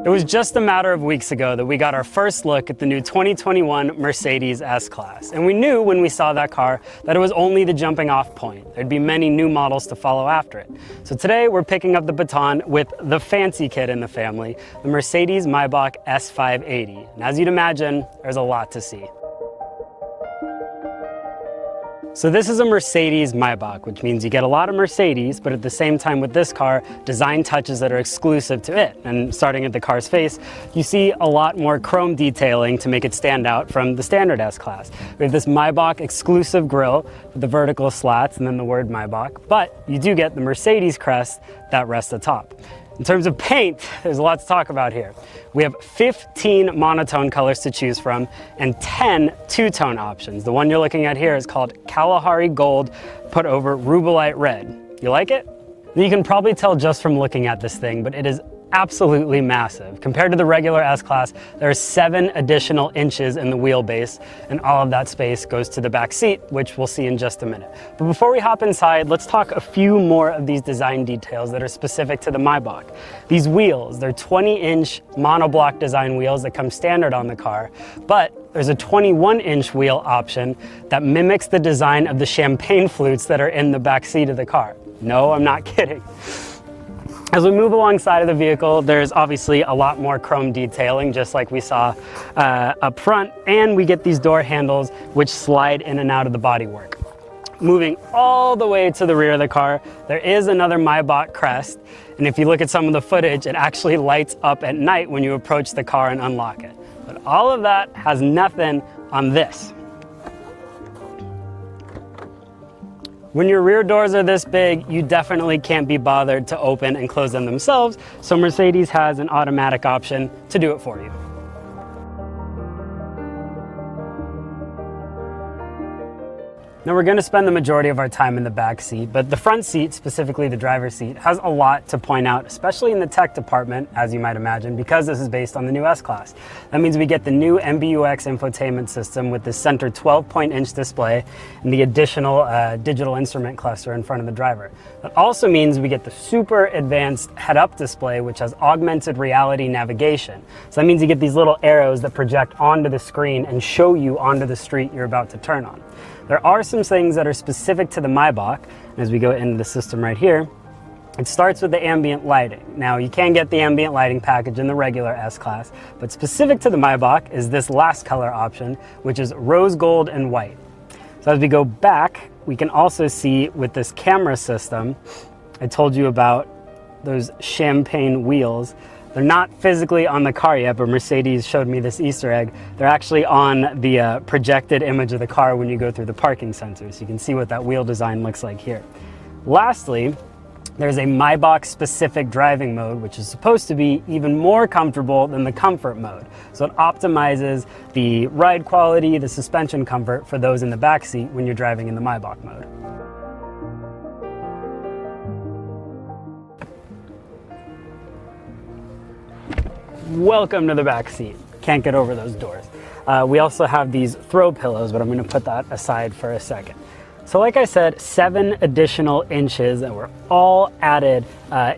It was just a matter of weeks ago that we got our first look at the new 2021 Mercedes S-Class. And we knew when we saw that car that it was only the jumping off point. There'd be many new models to follow after it. So today we're picking up the baton with the fancy kid in the family, the Mercedes Maybach S580. And as you'd imagine, there's a lot to see. So this is a Mercedes Maybach, which means you get a lot of Mercedes, but at the same time with this car, design touches that are exclusive to it. And starting at the car's face, you see a lot more chrome detailing to make it stand out from the standard S-Class. We have this Maybach exclusive grille with the vertical slats and then the word Maybach, but you do get the Mercedes crest that rests atop. In terms of paint, there's a lot to talk about here. We have 15 monotone colors to choose from and 10 two-tone options. The one you're looking at here is called Kalahari Gold put over Rubellite Red. You like it? You can probably tell just from looking at this thing, but it is absolutely massive. Compared to the regular S-Class, there are 7 additional inches in the wheelbase, and all of that space goes to the back seat, which we'll see in just a minute. But before we hop inside, let's talk a few more of these design details that are specific to the Maybach. These wheels, they're 20-inch monoblock design wheels that come standard on the car, but there's a 21-inch wheel option that mimics the design of the champagne flutes that are in the back seat of the car. No, I'm not kidding. As we move alongside of the vehicle, there's obviously a lot more chrome detailing, just like we saw up front, and we get these door handles which slide in and out of the bodywork. Moving all the way to the rear of the car, there is another Maybach crest, and if you look at some of the footage, it actually lights up at night when you approach the car and unlock it. But all of that has nothing on this. When your rear doors are this big, you definitely can't be bothered to open and close them themselves, so Mercedes has an automatic option to do it for you. Now we're going to spend the majority of our time in the back seat, but the front seat, specifically the driver's seat, has a lot to point out, especially in the tech department, as you might imagine, because this is based on the new S-Class. That means we get the new MBUX infotainment system with the center 12-inch display and the additional digital instrument cluster in front of the driver. That also means we get the super advanced head-up display, which has augmented reality navigation. So that means you get these little arrows that project onto the screen and show you onto the street you're about to turn on. There are some things that are specific to the Maybach. As we go into the system right here, it starts with the ambient lighting. Now, you can get the ambient lighting package in the regular S-Class, but specific to the Maybach is this last color option, which is rose gold and white. So as we go back, we can also see with this camera system, I told you about those champagne wheels. They're not physically on the car yet, but Mercedes showed me this Easter egg. They're actually on the projected image of the car when you go through the parking sensor, so you can see what that wheel design looks like here. Lastly, there's a Maybach-specific driving mode, which is supposed to be even more comfortable than the comfort mode. So it optimizes the ride quality, the suspension comfort for those in the back seat when you're driving in the Maybach mode. Welcome to the back seat. Can't get over those doors. We also have these throw pillows, but I'm going to put that aside for a second. So like I said, 7 additional inches that were all added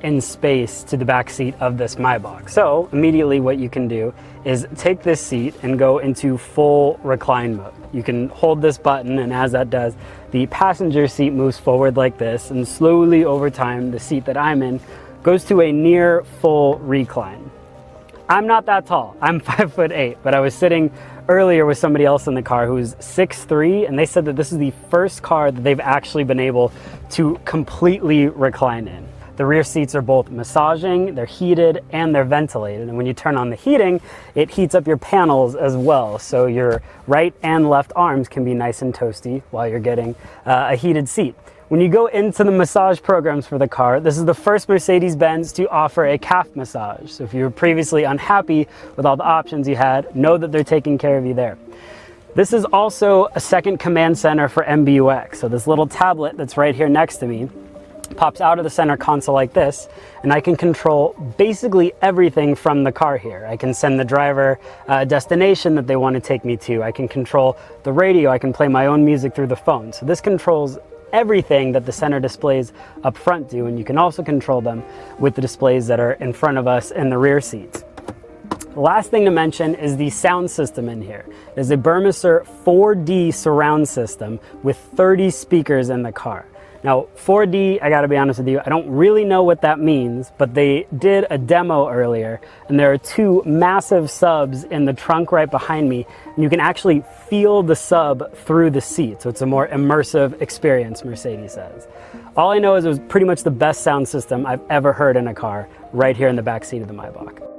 in space to the back seat of this Maybach. So immediately what you can do is take this seat and go into full recline mode. You can hold this button, and as that does, the passenger seat moves forward like this, and slowly over time, the seat that I'm in goes to a near full recline. I'm not that tall. I'm 5'8", but I was sitting earlier with somebody else in the car who's 6'3", and they said that this is the first car that they've actually been able to completely recline in. The rear seats are both massaging, they're heated, and they're ventilated. And when you turn on the heating, it heats up your panels as well. So your right and left arms can be nice and toasty while you're getting a heated seat. When you go into the massage programs for the car, this is the first Mercedes-Benz to offer a calf massage. So if you were previously unhappy with all the options you had, know that they're taking care of you there. This is also a second command center for MBUX. So this little tablet that's right here next to me pops out of the center console like this, and I can control basically everything from the car here. I can send the driver a destination that they want to take me to. I can control the radio. I can play my own music through the phone. So this controls everything that the center displays up front do, and you can also control them with the displays that are in front of us in the rear seats. The last thing to mention is the sound system in here. It is a Burmester 4D surround system with 30 speakers in the car. Now, 4D, I gotta be honest with you, I don't really know what that means, but they did a demo earlier, and there are two massive subs in the trunk right behind me, and you can actually feel the sub through the seat, so it's a more immersive experience, Mercedes says. All I know is it was pretty much the best sound system I've ever heard in a car, right here in the back seat of the Maybach.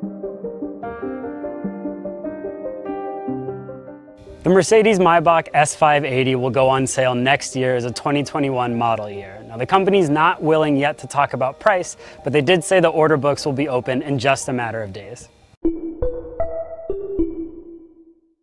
The Mercedes Maybach S580 will go on sale next year as a 2021 model year. Now, the company's not willing yet to talk about price, but they did say the order books will be open in just a matter of days.